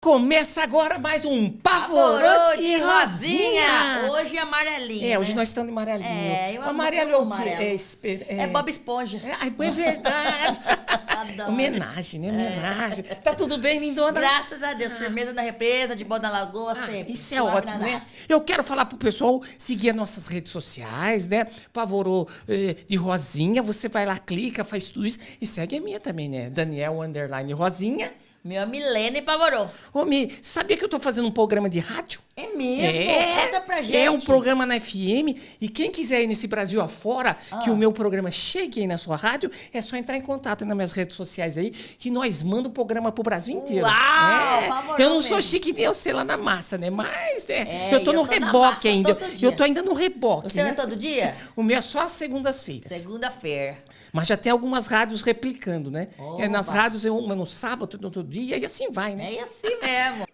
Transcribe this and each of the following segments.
Começa agora mais um Pavorô Pavorote de Rosinha. Rosinha. Hoje é amarelinho. Hoje né? nós estamos de amarelinho. Eu O amo amarelo é o quê? amarelo. É Bob Esponja. É verdade. Adoro. Homenagem, né? Homenagem. Tá tudo bem, lindona? Graças a Deus. Firmeza na represa, de boa na lagoa, sempre. Isso é Suave ótimo, na né? nada. Eu quero falar pro pessoal seguir as nossas redes sociais, né? Pavorô de Rosinha. Você vai lá, clica, faz tudo isso. E segue a minha também, né? Daniel_Rosinha. Meu Milene Pavorô. Ô, Mi, sabia que eu tô fazendo um programa de rádio? É mesmo? Conta pra gente. É um programa na FM e quem quiser ir nesse Brasil afora, que o meu programa chegue aí na sua rádio, é só entrar em contato nas minhas redes sociais aí, que nós mandamos o programa pro Brasil inteiro. Uau, Pavorô eu não sou mesmo. chique nem eu sei lá na massa, né? Mas eu tô eu no tô na reboque massa ainda. todo dia. Eu tô ainda no reboque. O seu né? é todo dia? O meu é só às segundas-feiras. Segunda-feira. Mas já tem algumas rádios replicando, né? Opa. Nas rádios, uma no sábado, no outro dia, e assim vai, né? É assim mesmo.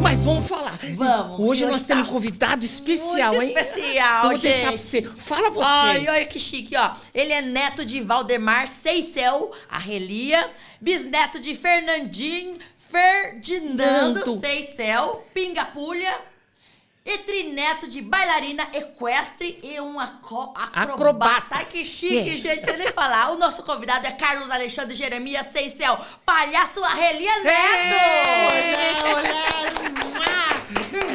Mas vamos falar. Vamos. Hoje E nós hoje temos tá um convidado especial, muito hein? especial, Eu vou deixar pra gente. você. Fala você. Ai, olha que chique, ó. Ele é neto de Valdemar Seicel, Arrelia, bisneto de Ferdinando Nando. Seicel, Pingapulha, e trineto de bailarina equestre e um acrobata. Acrobata. Ai, que chique, É. gente, sem nem falar. O nosso convidado é Carlos Alexandre Jeremias Seicel, palhaço Arrelia Neto. Olá!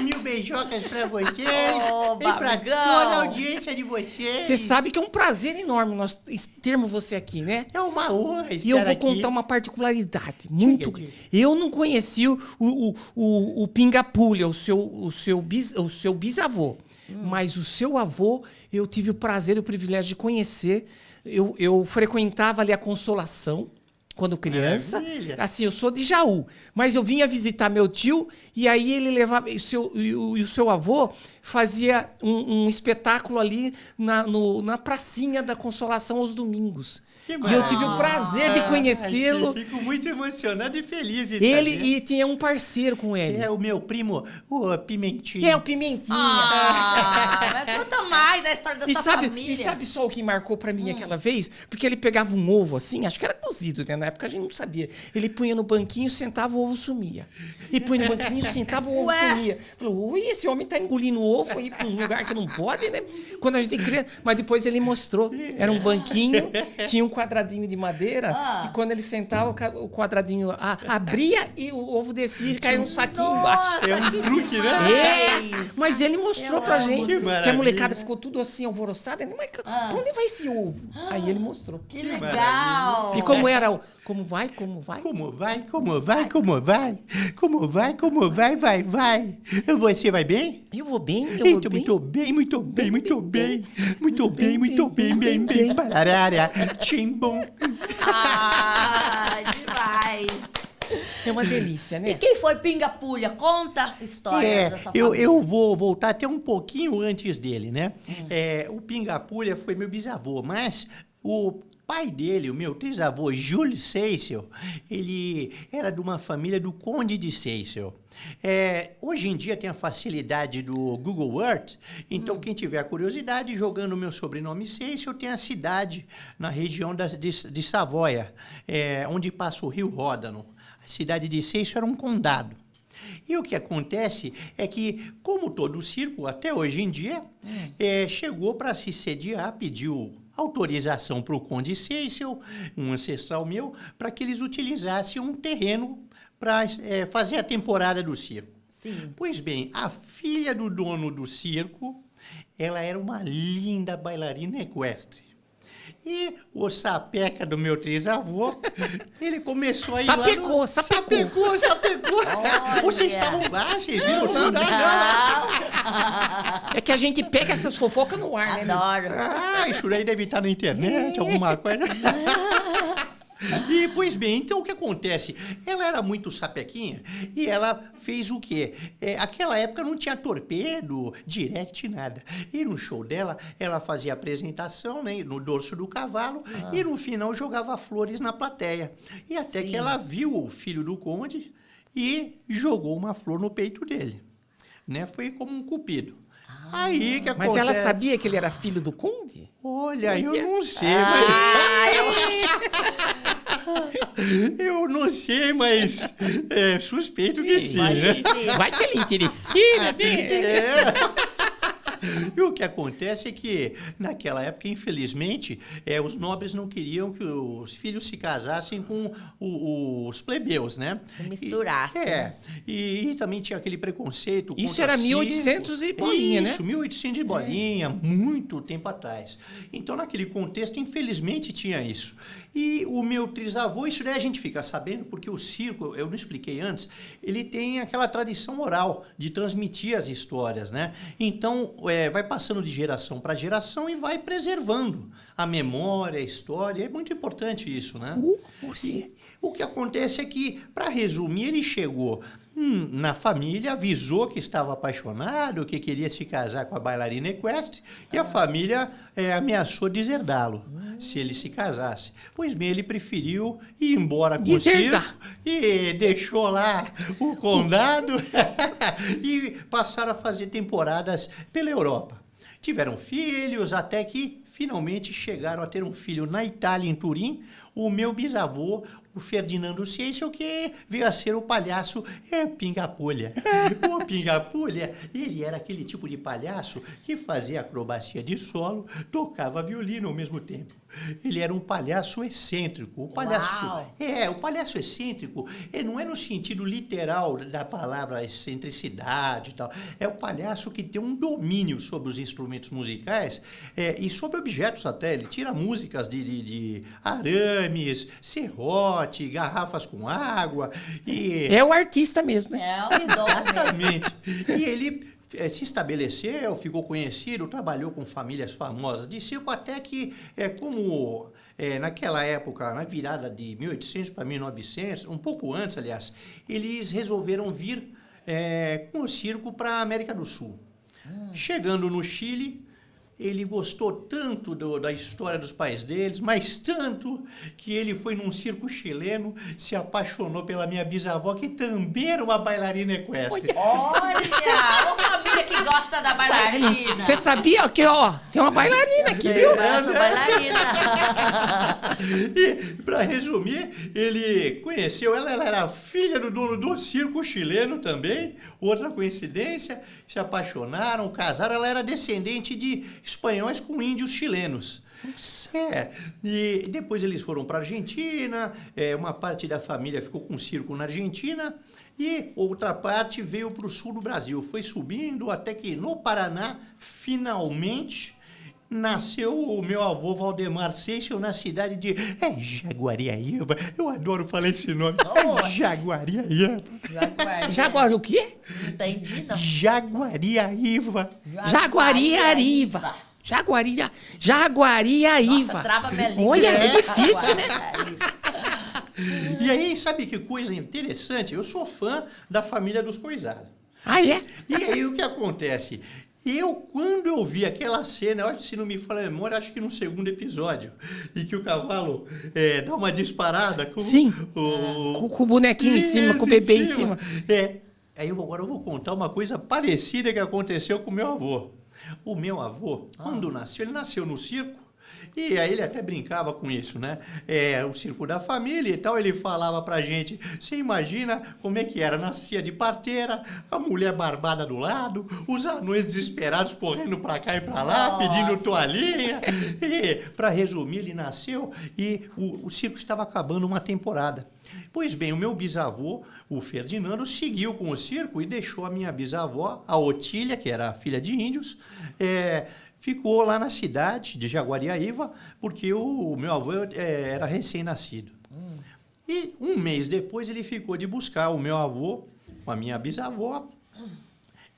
Mil beijocas pra vocês Ô, e pra babagão. toda a audiência de vocês. Você sabe que é um prazer enorme nós termos você aqui, né? É uma honra estar E eu vou aqui. contar uma particularidade. Muito. diga. Eu não conheci o Pingapulha, o seu bisavô. Mas o seu avô, eu tive o prazer e o privilégio de conhecer. Eu frequentava ali a Consolação. Quando criança, Maravilha. assim, eu sou de Jaú, mas eu vinha visitar meu tio e aí ele levava, e o seu avô fazia um espetáculo ali na pracinha da Consolação aos domingos. Que E eu tive o maravilha. prazer de conhecê-lo. Ai, fico muito emocionado e feliz de Ele saber. e tinha um parceiro com ele. É o meu primo, o Pimentinho. É o Pimentinha. Mas conta mais da história da E sua sabe, família. e sabe só o que marcou pra mim aquela vez? Porque ele pegava um ovo assim, acho que era cozido, né? Na época a gente não sabia. Ele punha no banquinho, sentava, o ovo sumia. E punha no banquinho, sentava, o ovo sumia. Falou, ui, esse homem tá engolindo ovo aí pros lugares que não pode, né? Quando a gente cria. Mas depois ele mostrou. Era um banquinho, tinha um quadradinho de madeira, que quando ele sentava, o quadradinho abria e o ovo descia e caía um saquinho embaixo. É um truque, né? É, mas ele mostrou Eu pra amo. gente. Que Que a maravilha. molecada ficou tudo assim, alvoroçada. Mas pra onde vai esse ovo? Aí ele mostrou. Que legal. E como era o... Como vai, como vai? Como vai, como vai, como vai? Como vai, como vai, vai, vai. Você vai bem? Eu vou bem, eu vou bem. Muito bem, muito bem, muito bem. Muito bem, muito bem, bem, bem. Pararara, timbom. Ah, demais. É uma delícia, E né? quem foi Pingapulha? Conta histórias dessa família. Eu vou voltar até um pouquinho antes dele, né? O Pingapulha foi meu bisavô, mas o pai dele, o meu trisavô, Júlio Seicel, ele era de uma família do Conde de Seicel. Hoje em dia tem a facilidade do Google Earth, então quem tiver curiosidade, jogando o meu sobrenome Seicel, tem a cidade na região de Savoia, onde passa o rio Ródano. A cidade de Seicel era um condado. E o que acontece é que, como todo circo, até hoje em dia, chegou para se sediar, pediu autorização para o Conde Seicel, um ancestral meu, para que eles utilizassem um terreno para fazer a temporada do circo. Sim. Pois bem, a filha do dono do circo, ela era uma linda bailarina equestre. E o sapeca do meu trisavô, ele começou a ir Sapecou, lá... sapecou. Sapecou. Olha. Vocês estavam lá, vocês viram tudo? É que a gente pega essas fofocas no ar, né? Adoro. Isso daí deve estar na internet, alguma coisa. E, pois bem, então o que acontece? Ela era muito sapequinha e ela fez o quê? Aquela época não tinha torpedo, direct, nada. E no show dela, ela fazia apresentação, né, no dorso do cavalo e no final jogava flores na plateia. E até que ela viu o filho do conde e jogou uma flor no peito dele. Né? Foi como um cupido. Aí que acontece... Mas ela sabia que ele era filho do conde? Olha, eu não sei, eu não sei, mas suspeito que sim, né? Vai que ele é interesseira, né? E o que acontece é que, naquela época, infelizmente, os nobres não queriam que os filhos se casassem com os plebeus, né? Se misturassem. E também tinha aquele preconceito Isso contra era circo. 1800 e bolinha, né? Isso, 1800 e bolinha, muito tempo atrás. Então, naquele contexto, infelizmente, tinha isso. E o meu trisavô, isso daí a gente fica sabendo, porque o circo, eu não expliquei antes, ele tem aquela tradição oral de transmitir as histórias, né? Então, vai passando de geração para geração e vai preservando a memória, a história. É muito importante isso, né? E o que acontece é que, para resumir, ele chegou na família, avisou que estava apaixonado, que queria se casar com a bailarina equestre, e a família ameaçou deserdá-lo se ele se casasse. Pois bem, ele preferiu ir embora com o circo e deixou lá o condado e passaram a fazer temporadas pela Europa. Tiveram filhos, até que finalmente chegaram a ter um filho na Itália, em Turim, o meu bisavô, o Ferdinando Cecil, que veio a ser o palhaço Pinga-Pulha. O Pinga-Pulha, ele era aquele tipo de palhaço que fazia acrobacia de solo, tocava violino ao mesmo tempo. Ele era um palhaço excêntrico. O palhaço excêntrico não é no sentido literal da palavra excentricidade e tal. É o palhaço que tem um domínio sobre os instrumentos musicais e sobre objetos até. Ele tira músicas de arames, serrote, garrafas com água. É o artista mesmo, né? É o idol. Exatamente. E ele se estabeleceu, ficou conhecido, trabalhou com famílias famosas de circo, até que, naquela época, na virada de 1800 para 1900, um pouco antes, aliás, eles resolveram vir com o circo para a América do Sul. Chegando no Chile, ele gostou tanto da história dos pais deles, mas tanto que ele foi num circo chileno, se apaixonou pela minha bisavó, que também era uma bailarina equestre. Olha, uma família que gosta da bailarina. Você sabia que, tem uma bailarina aqui, viu? Eu sou bailarina. E, para resumir, ele conheceu ela era filha do dono do circo chileno também, outra coincidência, se apaixonaram, casaram, ela era descendente de espanhóis com índios chilenos. Nossa. E depois eles foram para a Argentina, uma parte da família ficou com circo na Argentina e outra parte veio para o sul do Brasil. Foi subindo até que no Paraná, finalmente, nasceu o meu avô Valdemar Cecil na cidade de Jaguariaíva. Eu adoro falar esse nome. Jaguariaíva. Jaguari o quê? Não entendi, não. Jaguariaíva. Jaguariaíva. Jaguariaíva. Nossa, trava minha língua. Olha, é difícil, né? E aí, sabe que coisa interessante? Eu sou fã da família dos Coisados. Ah, é? E aí, o que acontece? Quando eu vi aquela cena, eu acho que se não me falha a memória, acho que no segundo episódio, em que o cavalo dá uma disparada com com o bonequinho em cima, com o bebê em cima. Aí agora eu vou contar uma coisa parecida que aconteceu com o meu avô. O meu avô, quando nasceu, ele nasceu no circo. E aí ele até brincava com isso, né? O circo da família e tal, ele falava pra gente, você imagina como é que era? Nascia de parteira, a mulher barbada do lado, os anões desesperados correndo pra cá e pra lá, pedindo toalhinha. E, pra resumir, ele nasceu e o circo estava acabando uma temporada. Pois bem, o meu bisavô, o Ferdinando, seguiu com o circo e deixou a minha bisavó, a Otília, que era filha de índios, ficou lá na cidade de Jaguariaíva, porque o meu avô era recém-nascido. E um mês depois ele ficou de buscar o meu avô com a minha bisavó.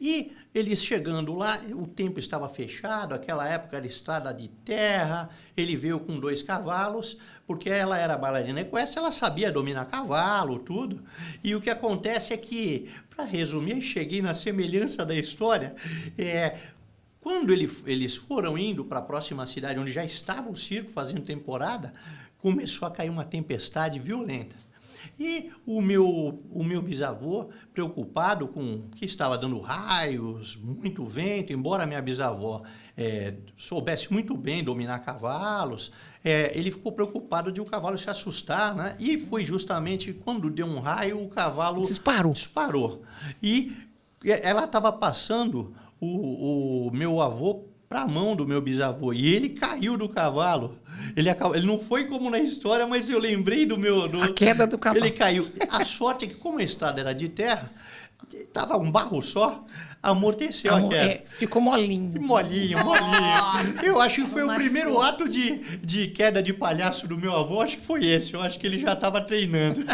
E eles chegando lá, o tempo estava fechado, aquela época era estrada de terra, ele veio com 2 cavalos, porque ela era bailarina equestre, ela sabia dominar cavalo, tudo. E o que acontece é que, para resumir, cheguei na semelhança da história, Quando eles foram indo para a próxima cidade, onde já estava o circo fazendo temporada, começou a cair uma tempestade violenta. E o meu bisavô, preocupado com que estava dando raios, muito vento, embora minha bisavó soubesse muito bem dominar cavalos, ele ficou preocupado de o cavalo se assustar, né? E foi justamente quando deu um raio, o cavalo disparou. E ela estava passando o meu avô para a mão do meu bisavô, e ele caiu do cavalo. Ele não foi como na história, mas eu lembrei A queda do cavalo. Ele caiu. A sorte é que, como a estrada era de terra, estava um barro só, amorteceu a queda. Ficou molinho. Molinho. Eu acho que foi o primeiro ato de queda de palhaço do meu avô, acho que foi esse. Eu acho que ele já estava treinando.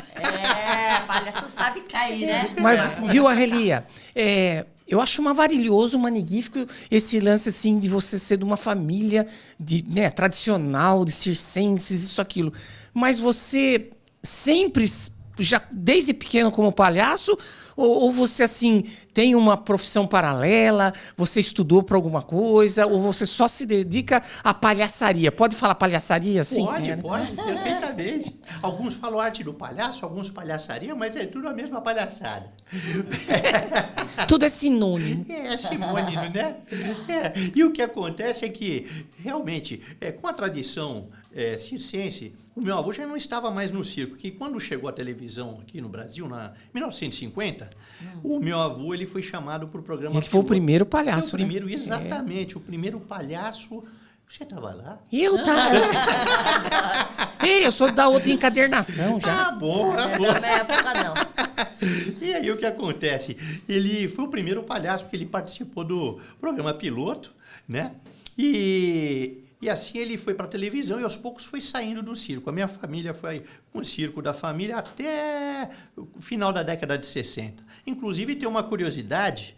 Palhaço sabe cair, né? Mas, viu, Arrelia? Eu acho maravilhoso, magnífico esse lance assim de você ser de uma família tradicional, de circenses, isso, aquilo. Mas você sempre, já desde pequeno como palhaço, ou você assim tem uma profissão paralela, você estudou para alguma coisa, ou você só se dedica à palhaçaria? Pode falar palhaçaria assim? Pode, perfeitamente. Alguns falam arte do palhaço, alguns palhaçaria, mas é tudo a mesma palhaçada. Tudo é sinônimo. É sinônimo, né? E o que acontece é que, realmente, com a tradição circense, o meu avô já não estava mais no circo, que quando chegou a televisão aqui no Brasil, em 1950, o meu avô ele foi chamado para o programa... Ele foi o primeiro palhaço, foi o primeiro, exatamente, o primeiro palhaço... Você estava lá? Eu estava. Eu sou da outra encadernação já. Bom. Não é da minha época, não. E aí o que acontece? Ele foi o primeiro palhaço, porque ele participou do programa piloto, né? E assim ele foi para a televisão e aos poucos foi saindo do circo. A minha família foi com o circo da família até o final da década de 60. Inclusive tem uma curiosidade,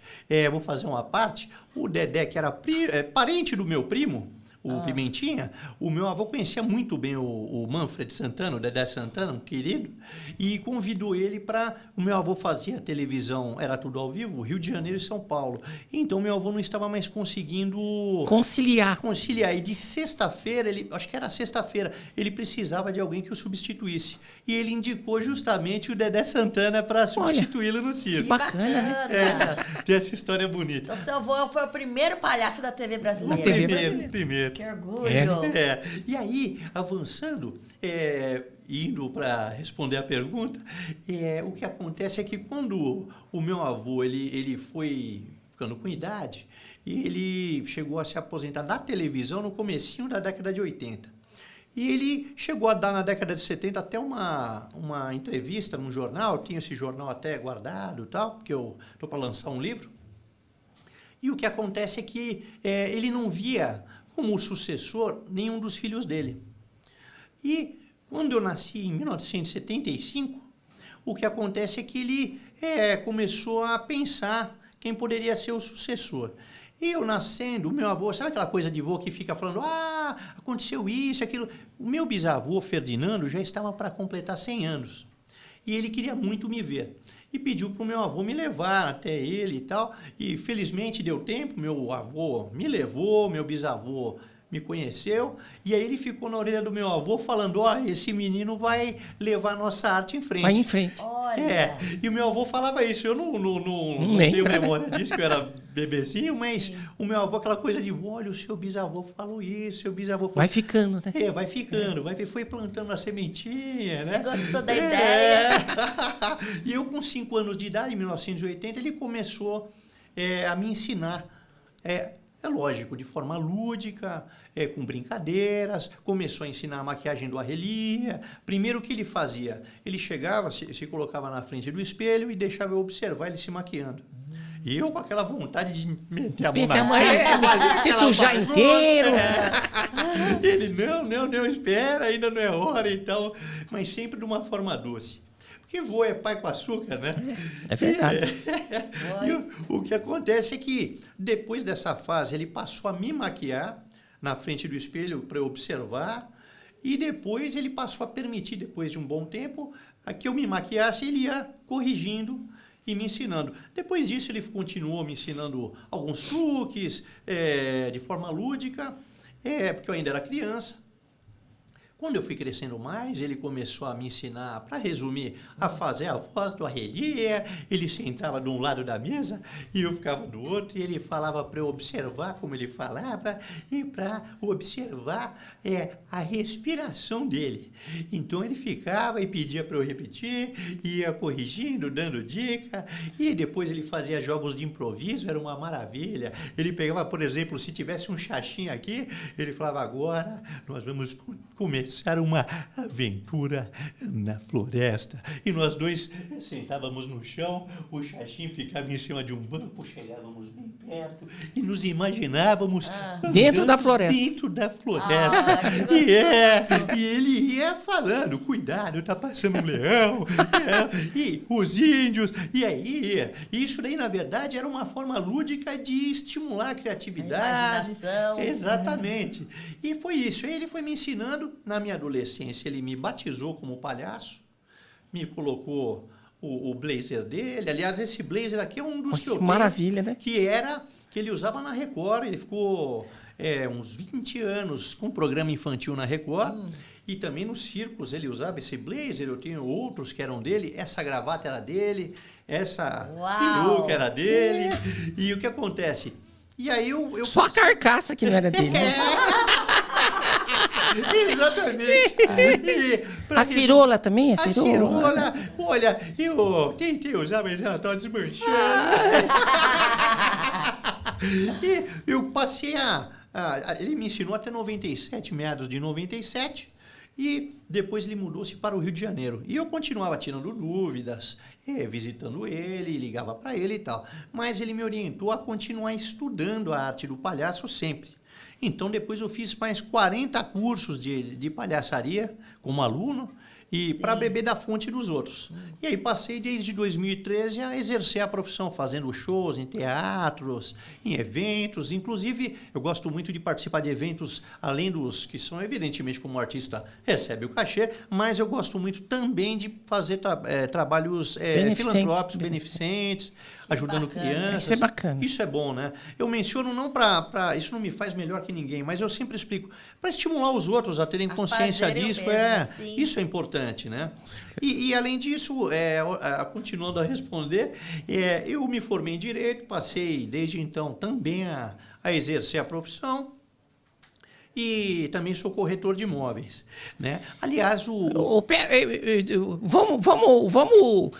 vou fazer uma parte, o Dedé, que era parente do meu primo, o Pimentinha, o meu avô conhecia muito bem o Manfred Santana, o Dedé Santana, um querido, e convidou ele para... O meu avô fazia televisão, era tudo ao vivo, Rio de Janeiro e São Paulo. Então, meu avô não estava mais conseguindo... Conciliar. E de sexta-feira, acho que era sexta-feira, ele precisava de alguém que o substituísse. E ele indicou justamente o Dedé Santana para substituí-lo no circo. Que bacana, né? Tem essa história bonita. Então, seu avô foi o primeiro palhaço da TV brasileira. Primeiro. Que orgulho. E aí, avançando, indo para responder a pergunta, o que acontece é que quando o meu avô ele foi ficando com idade, ele chegou a se aposentar da televisão no comecinho da década de 80. E ele chegou a dar na década de 70 até uma entrevista num jornal, tinha esse jornal até guardado e tal, porque eu estou para lançar um livro. E o que acontece é que ele não via como sucessor nenhum dos filhos dele. E quando eu nasci em 1975, o que acontece é que ele começou a pensar quem poderia ser o sucessor. E eu nascendo, o meu avô, sabe aquela coisa de avô que fica falando, aconteceu isso, aquilo. O meu bisavô, Ferdinando, já estava para completar 100 anos. E ele queria muito me ver. E pediu para o meu avô me levar até ele e tal. E felizmente deu tempo, meu avô me levou, meu bisavô me conheceu. E aí ele ficou na orelha do meu avô falando, esse menino vai levar a nossa arte em frente. Vai em frente. Olha. E o meu avô falava isso. Eu não tenho memória disso, que eu era bebezinho, mas o meu avô, aquela coisa de, olha, o seu bisavô falou isso, seu bisavô falou... Vai ficando, né? Vai ficando, foi plantando a sementinha, né? Você gostou da ideia? E eu, com 5 anos de idade, em 1980, ele começou a me ensinar. É lógico, de forma lúdica, com brincadeiras, começou a ensinar a maquiagem do Arrelia. Primeiro o que ele fazia? Ele chegava, se colocava na frente do espelho e deixava eu observar ele se maquiando. E eu com aquela vontade de meter a mão na tinta, se sujar inteiro. Ele, não, espera, ainda não é hora e tal. Mas sempre de uma forma doce. Porque vô é pai com açúcar, né? É verdade. E o que acontece é que, depois dessa fase, ele passou a me maquiar na frente do espelho para eu observar, e depois ele passou a permitir, depois de um bom tempo, a que eu me maquiasse, ele ia corrigindo e me ensinando. Depois disso, ele continuou me ensinando alguns truques de forma lúdica, porque eu ainda era criança. Quando eu fui crescendo mais, ele começou a me ensinar, para resumir, a fazer a voz do Arrelia. Ele sentava de um lado da mesa e eu ficava do outro, e ele falava para eu observar como ele falava e para observar a respiração dele. Então ele ficava e pedia para eu repetir, ia corrigindo, dando dica, e depois ele fazia jogos de improviso, era uma maravilha. Ele pegava, por exemplo, se tivesse um xaxim aqui, ele falava, agora nós vamos começar uma aventura na floresta. E nós dois sentávamos no chão, o Xaxim ficava em cima de um banco, chegávamos bem perto e nos imaginávamos dentro da floresta. Dentro da floresta. E ele ia falando, cuidado, tá passando um leão, e os índios, e aí, isso daí, na verdade, era uma forma lúdica de estimular a criatividade. A imaginação. Exatamente. E foi isso. Ele foi me ensinando. Na minha adolescência, ele me batizou como palhaço, me colocou o blazer dele. Aliás, esse blazer aqui é um dos que eu tenho. Maravilha, né? Que ele usava na Record. Ele ficou uns 20 anos com programa infantil na Record. E também nos circos ele usava esse blazer. Eu tenho outros que eram dele. Essa gravata era dele. Essa peruca era dele. E o que acontece? E aí eu só a carcaça que não era dele. Né? Exatamente. A cirola também? A cirola. Olha, eu tentei usar, mas ela estava desmanchando. E eu passei ele me ensinou até 97, meados de 97. E depois ele mudou-se para o Rio de Janeiro. E eu continuava tirando dúvidas, visitando ele, ligava para ele e tal. Mas ele me orientou a continuar estudando a arte do palhaço sempre. Então, depois eu fiz mais 40 cursos de palhaçaria como aluno e para beber da fonte dos outros. E aí passei desde 2013 a exercer a profissão, fazendo shows em teatros, em eventos. Inclusive, eu gosto muito de participar de eventos, além dos que são, evidentemente, como artista recebe o cachê, mas eu gosto muito também de fazer trabalhos filantrópicos, beneficentes, ajudando crianças. Isso é bacana. Isso é bom, né? Eu menciono não para... Isso não me faz melhor que ninguém, mas eu sempre explico. Para estimular os outros a terem consciência disso, isso é importante, né? E além disso, continuando a responder, eu me formei em Direito, passei desde então também a exercer a profissão. E também sou corretor de imóveis, né? Aliás, vamos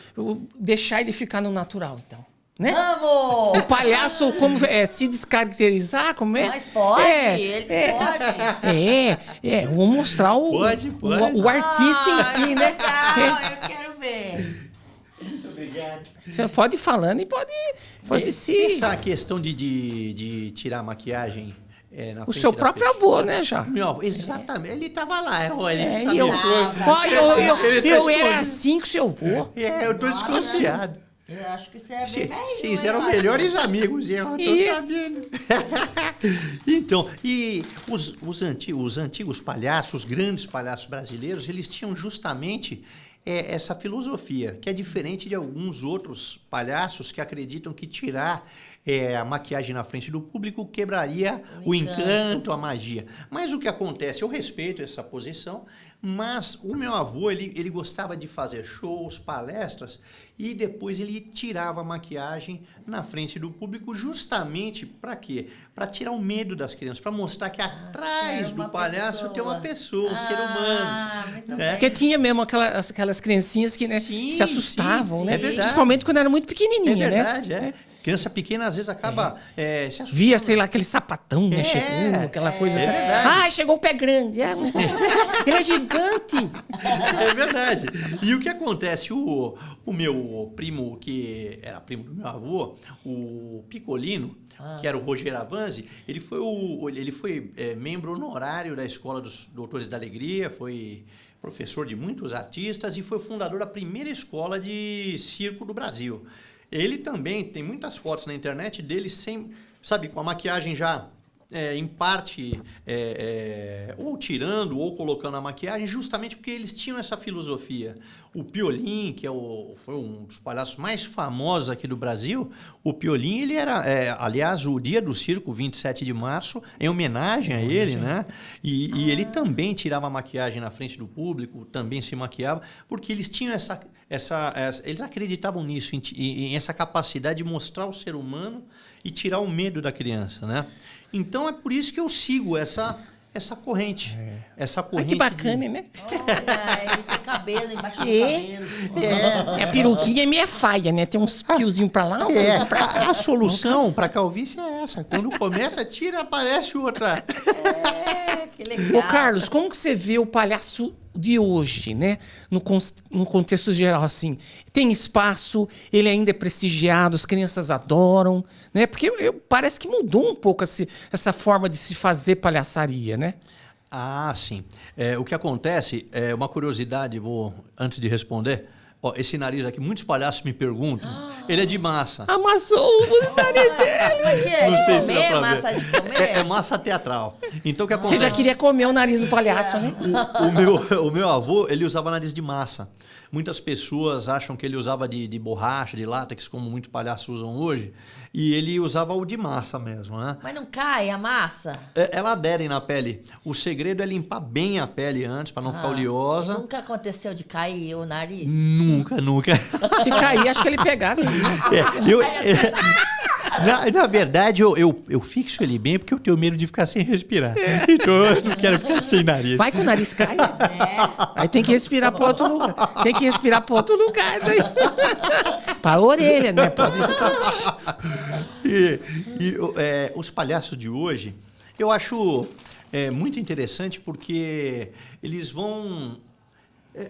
deixar ele ficar no natural, então. Né? Vamos! O palhaço, como se descaracterizar, como é? Mas pode, ele pode. Vamos mostrar o artista em si, né? Legal, eu quero ver. Muito obrigado. Você pode ir falando e pode se... Essa questão de tirar a maquiagem... o seu próprio avô, né, já? Meu avô, exatamente. Ele estava lá. Eu era assim com o seu avô. Eu tô desconfiado. Eu acho que você é bem velho. Vocês eram melhores amigos, eu tô sabendo. Então, e os antigos palhaços, os grandes palhaços brasileiros, eles tinham justamente essa filosofia, que é diferente de alguns outros palhaços que acreditam que tirar a maquiagem na frente do público quebraria o encanto, a magia. Mas o que acontece? Eu respeito essa posição, mas o meu avô, ele gostava de fazer shows, palestras, e depois ele tirava a maquiagem na frente do público justamente para quê? Para tirar o medo das crianças, para mostrar que atrás do palhaço tem uma pessoa, um ser humano. Muito bem. Porque tinha mesmo aquelas criancinhas que se assustavam, né? É verdade. Principalmente quando era muito pequenininha, né? É verdade, Criança pequena, às vezes, acaba se assustando. Via, sei lá, aquele sapatão, né? Chegando, aquela coisa assim. Verdade. Chegou o pé grande. Ele é gigante. É verdade. E o que acontece? O meu primo, que era primo do meu avô, o Picolino, que era o Roger Avanzi, ele foi membro honorário da Escola dos Doutores da Alegria, foi professor de muitos artistas e foi fundador da primeira escola de circo do Brasil. Ele também tem muitas fotos na internet dele com a maquiagem já em parte, ou tirando ou colocando a maquiagem, justamente porque eles tinham essa filosofia. O Piolim, que foi um dos palhaços mais famosos aqui do Brasil, o Piolim, ele era, aliás, o dia do circo, 27 de março, em homenagem a ele, né? E ele também tirava a maquiagem na frente do público, também se maquiava, porque eles tinham eles acreditavam nisso, em essa capacidade de mostrar o ser humano e tirar o medo da criança, né? Então é por isso que eu sigo essa corrente. Essa corrente. Que bacana, né? Olha, ele tem cabelo embaixo do cabelo. A peruquinha é meia faia, né? Tem uns fiozinhos pra lá. A solução para calvície é essa. Quando começa, tira, aparece outra. Que legal. Ô, Carlos, como que você vê o palhaço de hoje, né? No contexto geral, assim. Tem espaço, ele ainda é prestigiado, as crianças adoram, né? Porque parece que mudou um pouco essa forma de se fazer palhaçaria, né? Ah, sim. O que acontece, uma curiosidade, antes de responder, esse nariz aqui, muitos palhaços me perguntam, ele é de massa. Amassou o nariz dele. Não sei se dá pra ver. Massa de comer? É massa teatral. Então o que acontece? Você já queria comer o nariz do palhaço, né? O meu avô, ele usava nariz de massa. Muitas pessoas acham que ele usava de borracha, de látex, como muitos palhaços usam hoje. E ele usava o de massa mesmo, né? Mas não cai a massa? Ela adere na pele. O segredo é limpar bem a pele antes, para não ficar oleosa. Nunca aconteceu de cair o nariz? Nunca. Se cair, acho que ele pegava. Na verdade, eu fixo ele bem porque eu tenho medo de ficar sem respirar. Então eu não quero ficar sem nariz. Vai que o nariz cai. Aí tem que respirar para outro lugar. Tem que respirar para outro lugar. Daí. Para a orelha, né? Os palhaços de hoje, eu acho muito interessante porque eles vão...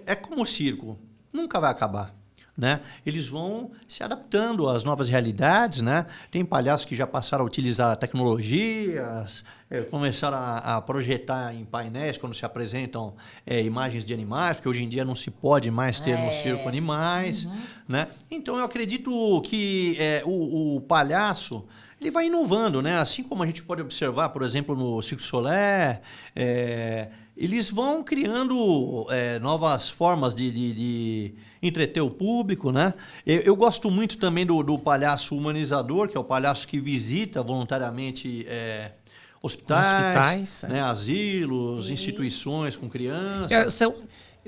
É como o circo, nunca vai acabar. Né? Eles vão se adaptando às novas realidades, né? Tem palhaços que já passaram a utilizar tecnologias, começaram a projetar em painéis quando se apresentam imagens de animais, porque hoje em dia não se pode mais ter no circo animais, né? Então eu acredito que o palhaço ele vai inovando, né? Assim como a gente pode observar, por exemplo, no Cirque du Soleil, eles vão criando novas formas de entreter o público, né? Eu gosto muito também do palhaço humanizador, que é o palhaço que visita voluntariamente hospitais, né? Asilos, sim, instituições com crianças. São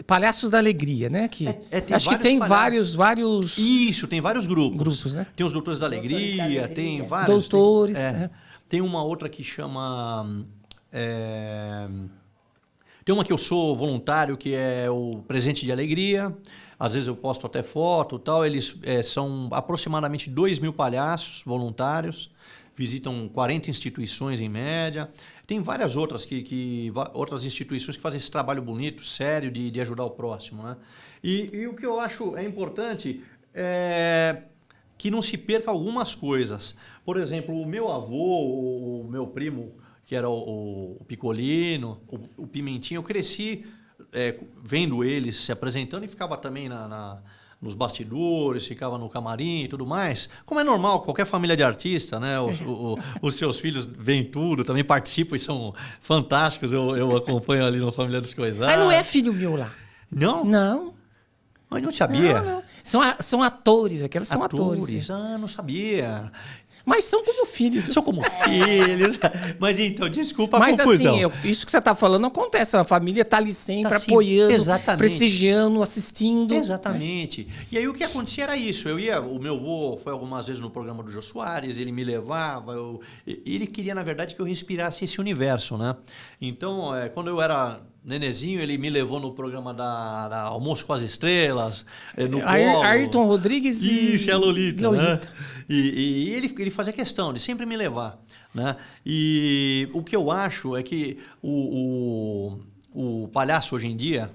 palhaços da alegria, né? Acho que tem vários... Isso, tem vários grupos. Né? Tem os Doutores da Alegria, tem vários. Doutores. Tem uma outra que chama... Tem uma que eu sou voluntário, que é o Presente de Alegria. Às vezes eu posto até foto e tal. Eles são aproximadamente 2.000 palhaços voluntários. Visitam 40 instituições em média. Tem várias outras outras instituições que fazem esse trabalho bonito, sério, de ajudar o próximo, né? E o que eu acho importante é que não se perca algumas coisas. Por exemplo, o meu avô, o meu primo, que era o Picolino, o Pimentinha, eu cresci vendo eles se apresentando e ficava também nos bastidores, ficava no camarim e tudo mais. Como é normal, qualquer família de artista, né? Os seus filhos veem tudo, também participam e são fantásticos. Eu acompanho ali na Família dos Coisados. Mas não é filho meu lá. Não? Não. Mas não sabia? Não. São atores, aquelas são atores. Não sabia. Mas são como filhos. São como filhos. Mas então, desculpa a confusão. Mas assim, isso que você está falando acontece. A família está ali sempre apoiando, prestigiando, assistindo. Exatamente. Né? E aí o que acontecia era isso. O meu avô foi algumas vezes no programa do Jô Soares, ele me levava. Ele queria, na verdade, que eu respirasse esse universo, né? Então, quando eu era nenezinho, ele me levou no programa da Almoço com as Estrelas, no Polo. Ayrton Rodrigues e... Isso, é a Lolita. Né? E ele fazia questão de sempre me levar. Né? E o que eu acho é que o palhaço hoje em dia,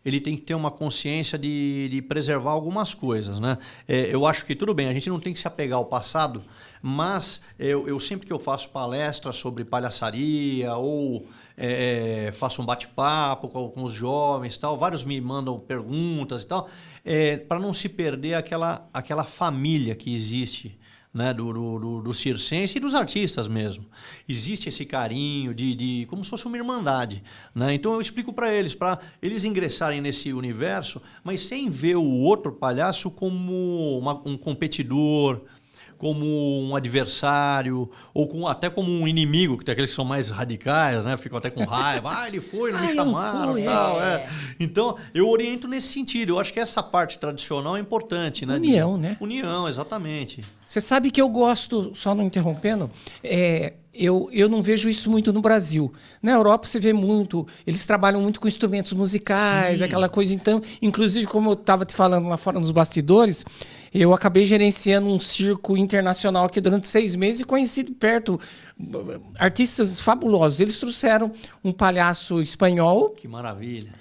ele tem que ter uma consciência de preservar algumas coisas. Né? Eu acho que tudo bem, a gente não tem que se apegar ao passado, mas eu sempre que eu faço palestras sobre palhaçaria ou faço um bate-papo com os jovens, tal, vários me mandam perguntas e tal, para não se perder aquela família que existe né, do circense e dos artistas mesmo. Existe esse carinho de como se fosse uma irmandade, né? Então eu explico para eles ingressarem nesse universo, mas sem ver o outro palhaço como um competidor, como um adversário, ou até como um inimigo, que tem aqueles que são mais radicais, né? Ficam até com raiva. Ele foi, não me chamaram, tal. Então, eu oriento nesse sentido. Eu acho que essa parte tradicional é importante, né? União, né? União, exatamente. Você sabe que eu gosto, só não interrompendo, eu não vejo isso muito no Brasil. Na Europa você vê muito, eles trabalham muito com instrumentos musicais, Sim. aquela coisa. Então, inclusive, como eu estava te falando lá fora nos bastidores, eu acabei gerenciando um circo internacional aqui durante 6 meses e conheci de perto artistas fabulosos. Eles trouxeram um palhaço espanhol. Que maravilha.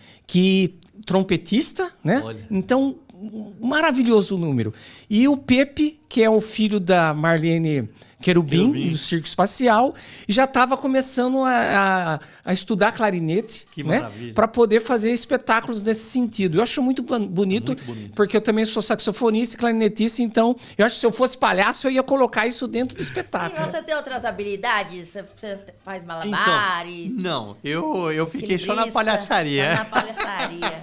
Trompetista, né? Olha. Então, um maravilhoso número. E o Pepe, que é o filho da Marlene Querubim, do Circo Espacial, e já estava começando a estudar clarinete, Que né? maravilha. Para poder fazer espetáculos nesse sentido. Eu acho muito bonito, porque eu também sou saxofonista e clarinetista, então eu acho que se eu fosse palhaço, eu ia colocar isso dentro do E espetáculo. você tem outras habilidades? Você faz malabares? Então, não, eu fiquei só na equilibrista? palhaçaria. Só na palhaçaria.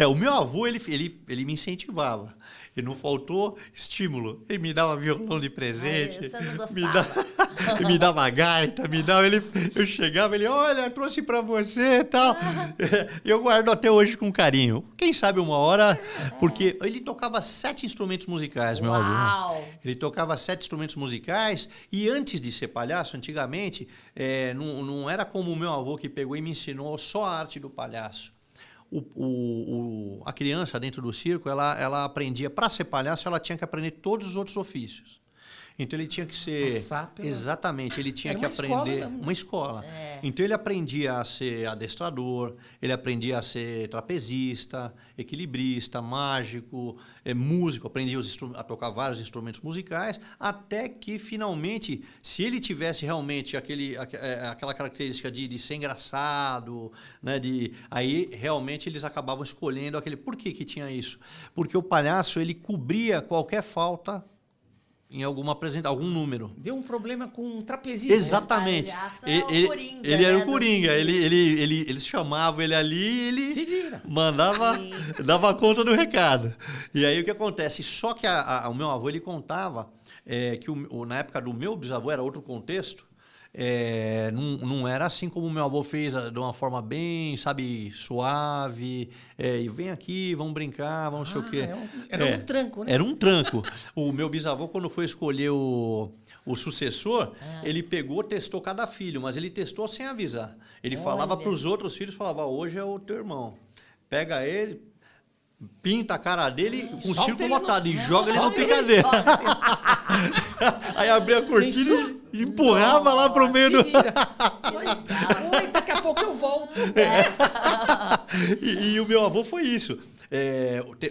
O meu avô, ele me incentivava. E não faltou estímulo. Ele me dava violão de presente. Você não gostava. Me dava gaita, eu chegava, ele, olha, trouxe pra você e tal. Eu guardo até hoje com carinho. Quem sabe uma hora, porque ele tocava 7 instrumentos musicais, meu avô. Uau! Ele tocava 7 instrumentos musicais e antes de ser palhaço, antigamente, não era como o meu avô que pegou e me ensinou só a arte do palhaço. A criança dentro do circo, ela aprendia, para ser palhaço, ela tinha que aprender todos os outros ofícios. Então ele tinha que ser... Exatamente, ele tinha que aprender... Uma escola. Então ele aprendia a ser adestrador, ele aprendia a ser trapezista, equilibrista, mágico, músico, aprendia a tocar vários instrumentos musicais, até que finalmente, se ele tivesse realmente aquela característica de ser engraçado, né, aí realmente eles acabavam escolhendo aquele... Por que tinha isso? Porque o palhaço, ele cobria qualquer falta em alguma apresentação, algum número. Deu um problema com um trapezista. Exatamente. Ele era o Coringa. Eles chamavam ele ali, ele se vira. Dava conta do recado. E aí o que acontece? Só que o meu avô, ele contava que na época do meu bisavô era outro contexto. Não era assim como o meu avô fez, de uma forma bem, sabe, suave, e vem aqui, vamos brincar, vamos sei o quê. Era um tranco, né? Era um tranco. O meu bisavô, quando foi escolher o sucessor, ele pegou, testou cada filho, mas ele testou sem avisar. Ele falava para os outros filhos, falava, hoje é o teu irmão. Pega ele, pinta a cara dele com o circo lotado e joga ele no picadeiro. Aí abria a cortina e empurrava lá pro meio do... Oi, daqui a pouco eu volto. E o meu avô foi isso.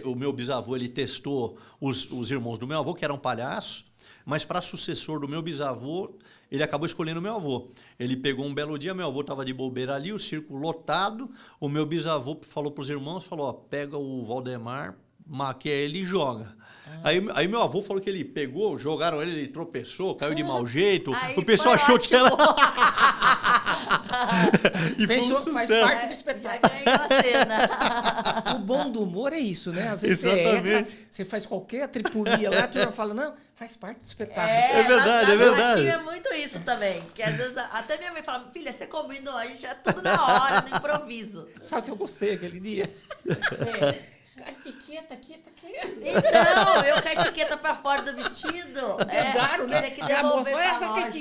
O meu bisavô, ele testou os irmãos do meu avô, que eram palhaços, mas para sucessor do meu bisavô, ele acabou escolhendo o meu avô. Ele pegou um belo dia, meu avô estava de bobeira ali, o circo lotado, o meu bisavô falou para os irmãos, falou, ó, pega o Valdemar, maquia ele e joga. Aí meu avô falou que ele pegou, jogaram ele tropeçou, caiu de mau jeito, o pessoal achou que era... E foi um sucesso. Faz parte do espetáculo. O bom do humor é isso, né? Às vezes você erra, você faz qualquer tripulia lá, a turma fala, não, faz parte do espetáculo. É verdade, é verdade. É muito isso também. Que às vezes, até minha mãe fala, filha, você combinou, a gente é tudo na hora, no improviso. Sabe o que eu gostei aquele dia? Etiqueta. Então, eu com a etiqueta pra fora do vestido. Pegaram, né? Tem que devolver pra loja.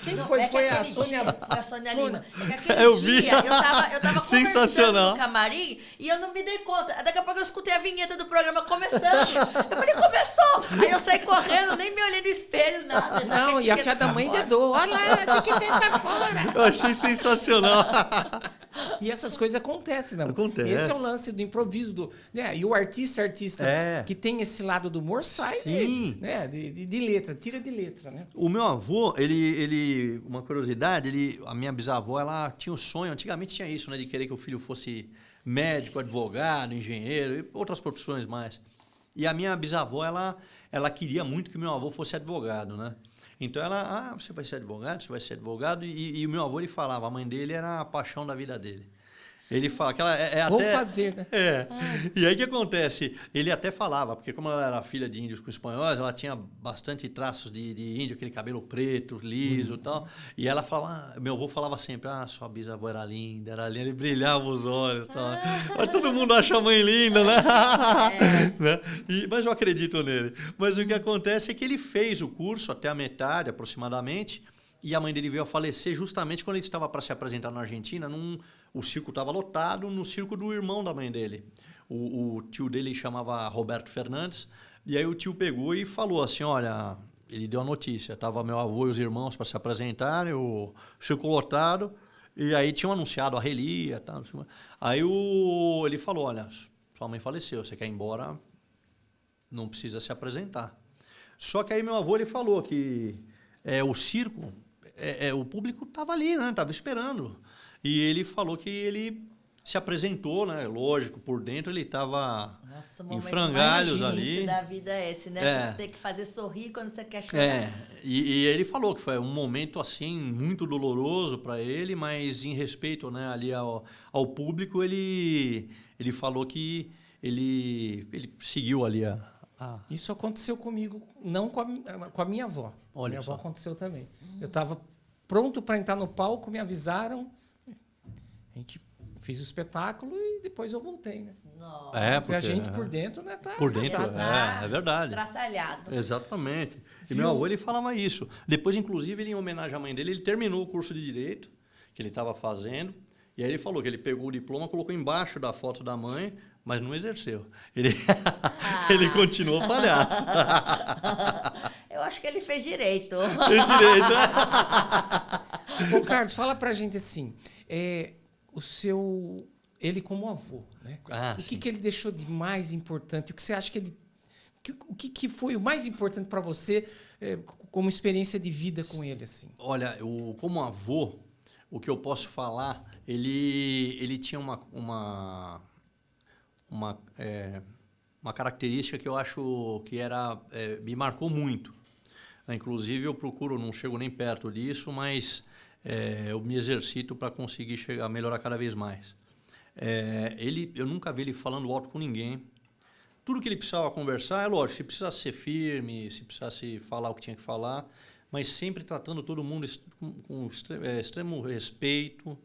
Quem foi? Foi a Sônia... Foi a Sônia Lima. É que aquele Eu vi. dia, eu tava Sensacional. no camarim e eu não me dei conta. Daqui a pouco eu escutei a vinheta do programa começando. Eu falei, começou! Aí eu saí correndo, nem me olhei no espelho, nada. Não, e a filha da mãe dedou. Olha lá, a etiqueta pra fora. Eu achei sensacional. E essas coisas acontecem mesmo. Acontece. Esse é o lance do improviso. Né? E o artista que tem esse lado do humor sai de letra, tira de letra. Né? O meu avô, ele uma curiosidade, a minha bisavó, ela tinha o sonho, antigamente tinha isso, né, de querer que o filho fosse médico, advogado, engenheiro e outras profissões mais. E a minha bisavó, ela queria muito que meu avô fosse advogado, né? Então ela, você vai ser advogado, você vai ser advogado. E o meu avô, ele falava, a mãe dele era a paixão da vida dele. Ele fala que ela Vou fazer, né? E aí o que acontece? Ele até falava, porque como ela era filha de índios com espanhóis, ela tinha bastante traços de índio, aquele cabelo preto, liso e tal. E ela falava, meu avô falava sempre, sua bisavó era linda, ele brilhava os olhos e tal. Mas todo mundo acha a mãe linda, né? Né? Mas eu acredito nele. Mas o que acontece é que ele fez o curso até a metade, aproximadamente, e a mãe dele veio a falecer justamente quando ele estava para se apresentar na Argentina, o circo estava lotado no circo do irmão da mãe dele. O tio dele chamava Roberto Fernandes. E aí o tio pegou e falou assim, olha, ele deu a notícia. Estava meu avô e os irmãos para se apresentarem, o circo lotado. E aí tinham anunciado a relia. Tá, aí ele falou, olha, sua mãe faleceu, você quer ir embora, não precisa se apresentar. Só que aí meu avô ele falou que o circo, o público estava ali, né? Estava esperando. E ele falou que ele se apresentou, né? Lógico, por dentro ele estava em frangalhos ali. O da vida é esse, né? Você tem que fazer sorrir quando você quer chorar. E ele falou que foi um momento assim muito doloroso para ele, mas em respeito, né, ali ao público, ele falou que ele seguiu ali Isso aconteceu comigo, não com a minha avó. Olha minha só. avó aconteceu também. Eu estava pronto para entrar no palco, me avisaram. A gente fez o espetáculo e depois eu voltei, né? Nossa. Se a gente por dentro, né? Tá por dentro, é verdade. Estraçalhado. Exatamente. E meu avô, ele falava isso. Depois, inclusive, ele, em homenagem à mãe dele, ele terminou o curso de Direito que ele estava fazendo. E aí ele falou que ele pegou o diploma, colocou embaixo da foto da mãe, mas não exerceu. Ele continuou palhaço. Eu acho que ele fez direito. Fez direito. Ô, Carlos, fala pra gente assim, ele como avô, né? O que ele deixou de mais importante? O que você acha que ele... O que foi o mais importante para você como experiência de vida com ele, assim? Olha, como avô, o que eu posso falar, ele tinha uma característica que eu acho que me marcou muito. Inclusive, eu procuro, não chego nem perto disso, mas eu me exercito para conseguir melhorar cada vez mais. Eu nunca vi ele falando alto com ninguém. Tudo que ele precisava conversar, lógico, se precisasse ser firme, se precisasse falar o que tinha que falar, mas sempre tratando todo mundo com extremo respeito,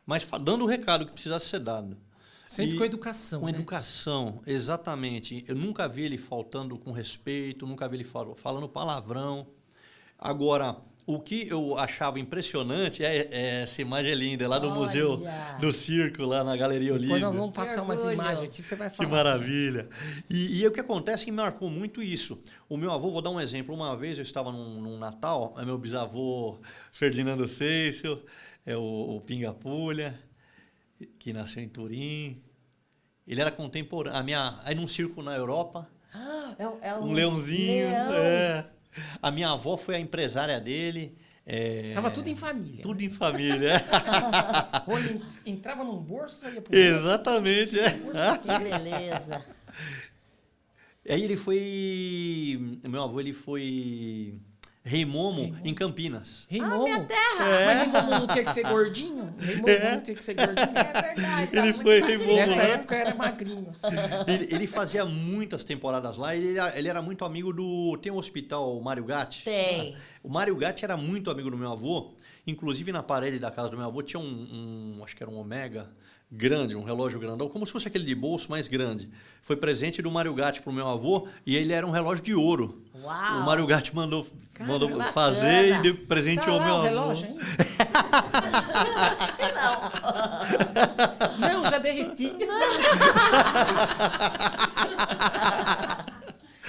mas dando o recado que precisasse ser dado. Sempre com educação, Com né? educação, exatamente. Eu nunca vi ele faltando com respeito, nunca vi ele falando palavrão. Agora, o que eu achava impressionante essa imagem linda, lá do museu do circo, lá na Galeria Olímpia. Depois nós vamos passar umas imagens aqui, você vai falar. Que maravilha. E o que acontece é que me marcou muito isso. O meu avô, vou dar um exemplo. Uma vez eu estava num Natal, meu bisavô Ferdinando Seissel, o Pingapulha, que nasceu em Turim. Ele era contemporâneo. Aí num circo na Europa, um leãozinho. A minha avó foi a empresária dele. Tava tudo em família. Tudo em família. Ou ele entrava num bolso e ia pro Exatamente. Que beleza. Aí meu avô ele foi rei Momo em Campinas. Rei Momo. Minha terra. Mas Rei Momo não tinha que ser gordinho? Rei Momo não tinha que ser gordinho? É verdade. Ele foi rei Momo. Nessa época era magrinho. Assim. Ele fazia muitas temporadas lá. Ele era muito amigo Tem um hospital, o Mário Gatti? Tem. O Mário Gatti era muito amigo do meu avô. Inclusive, na parede da casa do meu avô tinha acho que era um Omega grande, um relógio grandão, como se fosse aquele de bolso, mais grande. Foi presente do Mário Gatti pro meu avô e ele era um relógio de ouro. Uau. O Mário Gatti mandou bacana. fazer e deu presenteou meu avô. Relógio ainda? Não, já derreti.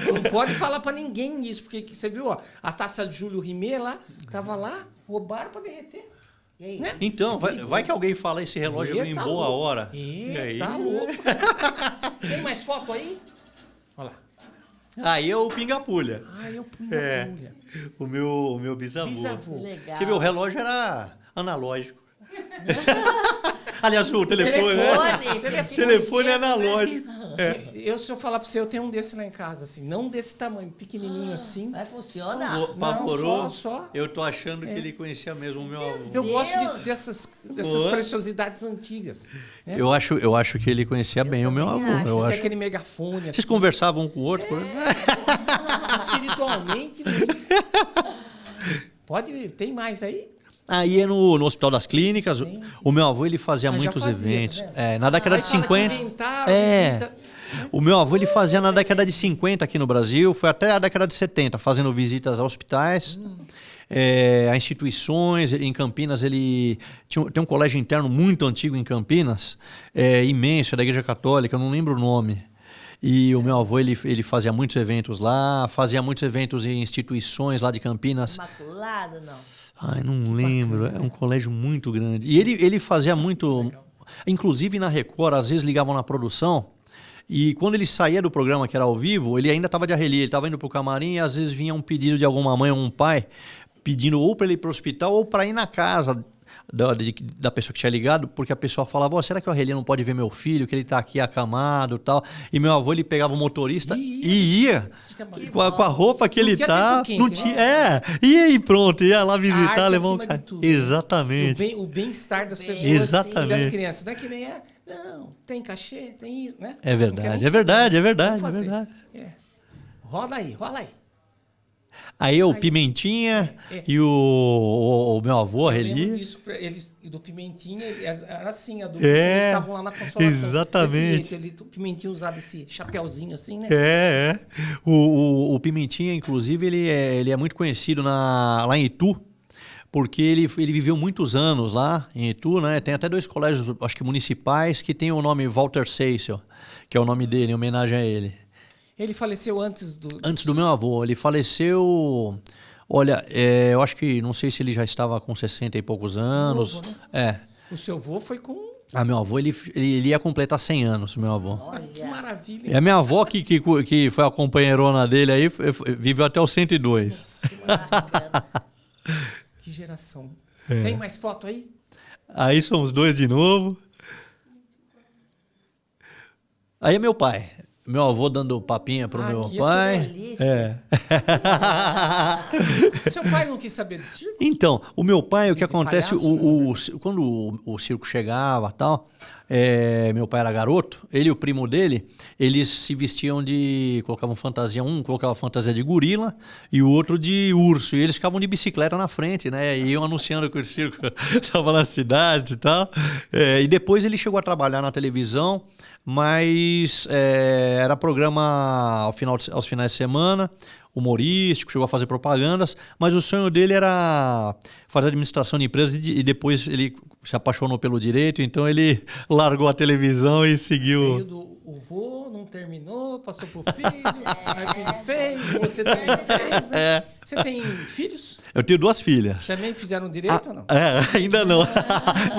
Não pode falar pra ninguém isso, porque você viu, ó, a taça de Júlio Rimet lá, tava lá, roubaram pra derreter. E aí? Né? Então, vai que alguém fala esse relógio em boa hora. E aí? Tá louco. Tem mais foto aí? Olha lá. Aí é o Pingapulha. Eu Pingapulha. O meu bisavô. Legal. Você viu, o relógio era analógico. Aliás, o telefone. Telefone Telefone analógico. Se eu falar pra você, eu tenho um desse lá em casa, assim. Não desse tamanho, pequenininho assim. Mas funciona? Pavorou? Só. Eu tô achando que ele conhecia mesmo o meu avô. Eu gosto Deus! dessas preciosidades antigas. Né? Eu acho que ele conhecia bem o meu avô. também acho. Eu Tem acho. aquele megafone. Vocês assim, conversavam um com o outro? espiritualmente. Pode, tem mais aí? Aí é no Hospital das Clínicas. Sim. O meu avô ele fazia Ah, já muitos fazia, eventos. tá vendo? Na década Aí de fala que 50. inventaram, É. visita. O meu avô ele fazia na década de 50 aqui no Brasil, foi até a década de 70, fazendo visitas a hospitais, a instituições. Em Campinas, ele tem um colégio interno muito antigo em Campinas, imenso, é da Igreja Católica, eu não lembro o nome. E o meu avô ele fazia muitos eventos lá, fazia muitos eventos em instituições lá de Campinas. Imaculado, não. Ai, não lembro, é um colégio muito grande. E ele fazia muito, inclusive na Record, às vezes ligavam na produção. E quando ele saía do programa, que era ao vivo, ele ainda estava de arrelia, ele estava indo para o camarim e às vezes vinha um pedido de alguma mãe ou um pai pedindo ou para ele ir para o hospital ou para ir na casa da pessoa que tinha ligado, porque a pessoa falava, será que o Arrelia não pode ver meu filho, que ele está aqui acamado e tal. E meu avô, ele pegava o motorista e ia com a roupa que ele tá. Não tinha, e aí pronto, ia lá visitar, levar um cara. Exatamente. O bem-estar das pessoas Exatamente. e das crianças. Não é que nem não, tem cachê, tem isso, né? É verdade, é verdade, é verdade, é verdade. Rola aí. Aí o Pimentinha e o meu avô, Eu lembro Arrelia. disso, do Pimentinha, era assim, eles É, estavam lá na consolação. exatamente. Desse jeito, o Pimentinha usava esse chapéuzinho assim, né? O Pimentinha, inclusive, ele é muito conhecido lá em Itu, porque ele viveu muitos anos lá em Itu, né? Tem até 2 colégios, acho que municipais, que tem o nome Walter Seissel, que é o nome dele, em homenagem a ele. Ele faleceu antes do... Antes do meu avô. Ele faleceu... Olha, eu acho que... Não sei se ele já estava com 60 e poucos anos. Novo, né? É. O seu avô foi com... Meu avô, ele ia completar 100 anos, meu avô. Que maravilha. E a minha avó, que foi a companheirona dele aí, viveu até os 102. Nossa, que maravilha. Que geração. Tem mais foto aí? Aí são os 2 de novo. Aí é meu pai. Meu avô dando papinha pro meu pai. Seu pai não quis saber de circo? Então, o meu pai, o que acontece, palhaço, quando o circo chegava e tal, meu pai era garoto, ele e o primo dele, eles se vestiam colocavam fantasia, um colocava fantasia de gorila e o outro de urso, e eles ficavam de bicicleta na frente, né, e iam anunciando que o circo estava na cidade e tal, e depois ele chegou a trabalhar na televisão, mas era programa aos finais de semana, humorístico, chegou a fazer propagandas, mas o sonho dele era fazer administração de empresas e depois ele se apaixonou pelo direito, então ele largou a televisão e seguiu... Veio do vô, não terminou, passou pro filho, aí o filho fez, você também fez, né? Você tem filhos? Eu tenho 2 filhas. Também fizeram direito ou não? Ainda não.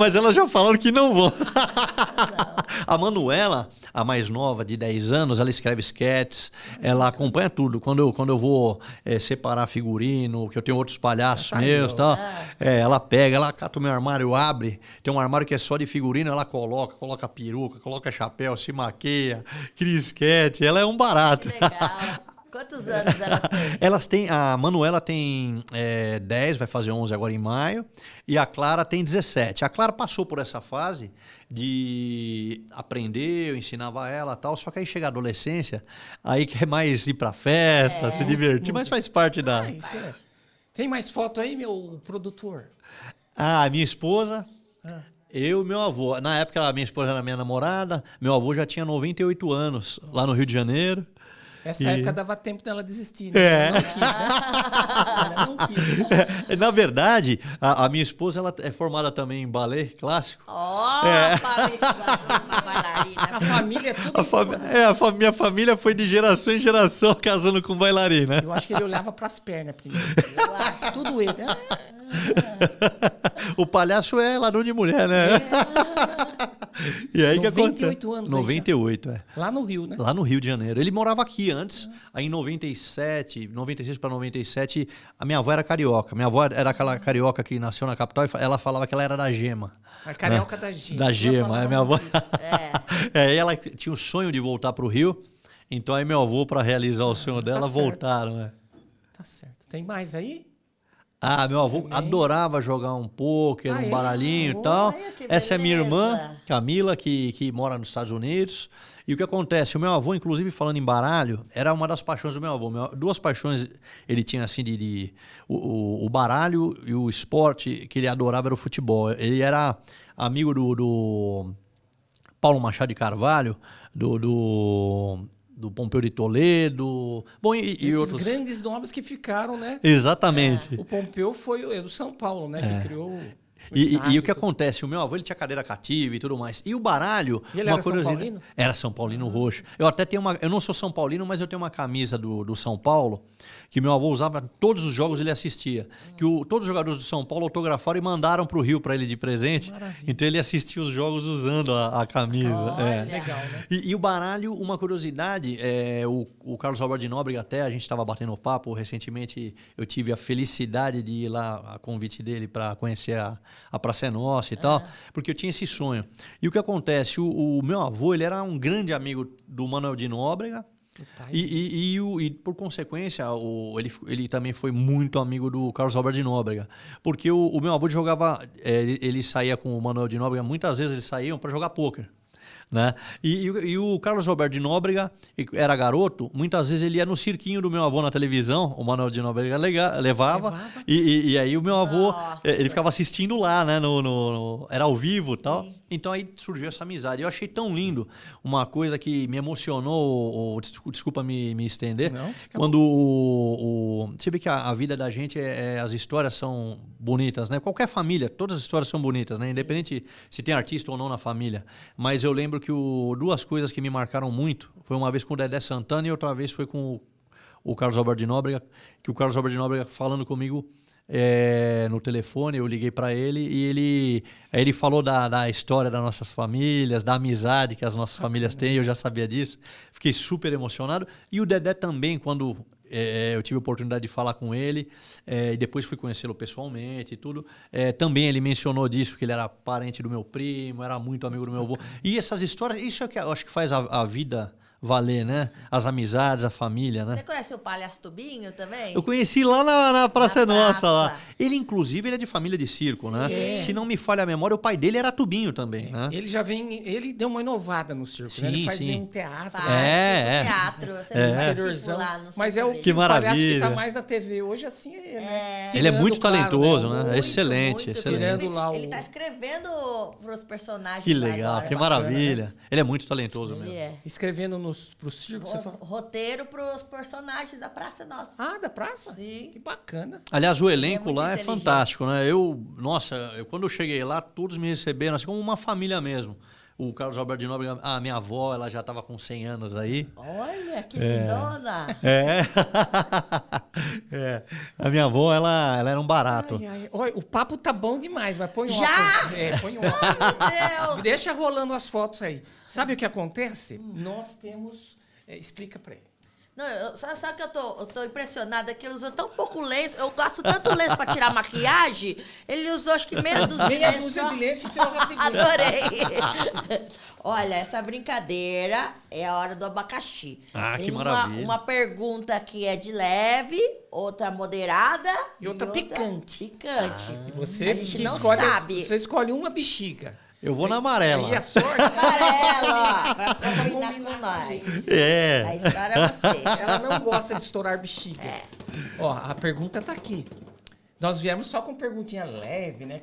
Mas elas já falaram que não vão. A Manuela, a mais nova, de 10 anos, ela escreve sketches, ela acompanha tudo. Quando eu vou separar figurino, que eu tenho outros palhaços meus e tal, ela pega, ela cata o meu armário, abre, tem um armário que é só de figurino, ela coloca peruca, coloca chapéu, se maqueia, cria sketch, ela é um barato. Que legal. Quantos anos elas têm? A Manuela tem 10, vai fazer 11 agora em maio, e a Clara tem 17. A Clara passou por essa fase de aprender, eu ensinava ela e tal, só que aí chega a adolescência, aí quer mais ir pra festa, se divertir, mas faz parte da... Isso é. Tem mais foto aí, meu produtor? A minha esposa... Eu e meu avô. Na época, a minha esposa era minha namorada, meu avô já tinha 98 anos, lá no Rio de Janeiro. Essa época dava tempo dela desistir, né? Ela não quis, né? Na verdade, a minha esposa ela é formada também em balé clássico. Bailarina. A família é tudo minha família foi de geração em geração casando com bailarina. Eu acho que ele olhava pras pernas primeiro. Tudo ele. O palhaço é ladrão de mulher, né? E aí que 98 anos. 98, é. Lá no Rio, né? Lá no Rio de Janeiro. Ele morava aqui antes, aí em 97, 96 para 97, a minha avó era carioca. Minha avó era aquela carioca que nasceu na capital e ela falava que ela era da Gema. A carioca da Gema. Da Gema, minha avó. É. Ela tinha o sonho de voltar para o Rio, então aí meu avô, para realizar o sonho dela, voltaram. Tá certo. Tem mais aí? Ah, meu avô adorava jogar um pôquer, um baralhinho e tal. Essa é minha irmã, Camila, que mora nos Estados Unidos. E o que acontece? O meu avô, inclusive, falando em baralho, era uma das paixões do meu avô. Duas paixões ele tinha, assim, o baralho e o esporte que ele adorava era o futebol. Ele era amigo do Paulo Machado de Carvalho, do Pompeu de Toledo, bom, e outros grandes nomes que ficaram, né? Exatamente. O Pompeu foi do São Paulo, né? Que criou E o que acontece? O meu avô ele tinha cadeira cativa e tudo mais. E o baralho... E ele era São Paulino? Era São Paulino roxo. Eu até tenho eu não sou São Paulino, mas eu tenho uma camisa do São Paulo que meu avô usava todos os jogos, ele assistia. Todos os jogadores do São Paulo autografaram e mandaram para o Rio para ele de presente. Maravilha. Então ele assistia os jogos usando a camisa. Legal, né? E o baralho, uma curiosidade, o Carlos Alberto de Nóbrega até, a gente estava batendo papo, recentemente eu tive a felicidade de ir lá a convite dele para conhecer a Praça é Nossa e tal, porque eu tinha esse sonho. E o que acontece? O meu avô, ele era um grande amigo do Manuel de Nóbrega, e por consequência, ele também foi muito amigo do Carlos Alberto de Nóbrega. Porque o meu avô jogava, ele saía com o Manuel de Nóbrega, muitas vezes eles saíam para jogar pôquer. Né? E o Carlos Alberto de Nóbrega era garoto, muitas vezes ele ia no cirquinho do meu avô na televisão, o Manuel de Nóbrega levava. E aí o meu avô, ele ficava assistindo lá, né? Era ao vivo e tal. Então aí surgiu essa amizade. Eu achei tão lindo, uma coisa que me emocionou, desculpa me estender, quando você vê que a vida da gente, as histórias são bonitas, né? Qualquer família, todas as histórias são bonitas, né? Independente se tem artista ou não na família. Mas eu lembro que duas coisas que me marcaram muito, foi uma vez com o Dedé Santana e outra vez foi com o Carlos Alberto de Nóbrega, que o Carlos Alberto de Nóbrega falando comigo no telefone, eu liguei para ele e ele falou da história das nossas famílias, da amizade que as nossas famílias têm, eu já sabia disso, fiquei super emocionado. E o Dedé também, quando eu tive a oportunidade de falar com ele, e depois fui conhecê-lo pessoalmente e tudo, também ele mencionou disso, que ele era parente do meu primo, era muito amigo do meu avô. E essas histórias, isso é que eu acho que faz a vida valer, né? Sim. As amizades, a família, né? Você conhece o Palhaço Tubinho também? Eu conheci lá na Praça Nossa, lá. Ele, inclusive, ele é de família de circo, né? Se não me falha a memória, o pai dele era Tubinho também, né? Ele deu uma inovada no circo, né? Ele faz meio um teatro. Teatro. Você lá no Mas é o que maravilha. Palhaço que tá mais na TV hoje, assim, né? Ele é muito talentoso, né? Muito, excelente. Ele tá escrevendo pros personagens. Que legal, agora, que maravilha. Né? Ele é muito talentoso mesmo. Escrevendo pro circo, você fala? Roteiro pros personagens da Praça Nossa. Ah, da praça? Sim. Que bacana. Aliás, o elenco lá é fantástico, né? Quando eu cheguei lá, todos me receberam assim como uma família mesmo. O Carlos Alberto de Nóbrega, a minha avó, ela já estava com 100 anos aí. Olha, que lindona! A minha avó, ela era um barato. Olha, o papo tá bom demais, mas põe já? Óculos. Põe óculos. Meu Deus! Deixa rolando as fotos aí. Sabe o que acontece? Nós temos... explica pra ele. Não, sabe que eu tô impressionada que ele usou tão pouco lenço. Eu gasto tanto lenço pra tirar maquiagem. Ele usou acho que meia dúzia de lenço e tirou rapidinho. Adorei. Olha, essa brincadeira é a hora do abacaxi. Que maravilha. Uma pergunta que é de leve, outra moderada e outra picante. E você a gente não escolhe, sabe. Você escolhe uma bexiga. Eu vou na amarela. Aí a sorte. Amarela, pra combinar com nós. A história é você. Ela não gosta de estourar bexigas. Ó, a pergunta tá aqui. Nós viemos só com perguntinha leve, né?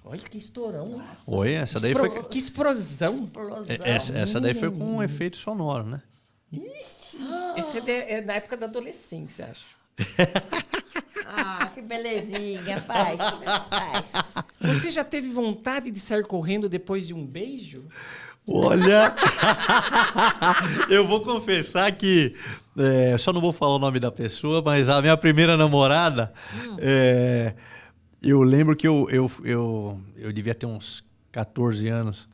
Olha que estourão. Oi, essa daí foi... Que explosão. Essa daí foi com um efeito sonoro, né? Ixi. Esse é da época da adolescência, acho. Que belezinha, faz. Você já teve vontade de sair correndo depois de um beijo? Olha, eu vou confessar que, só não vou falar o nome da pessoa, mas a minha primeira namorada, eu lembro que eu devia ter uns 14 anos.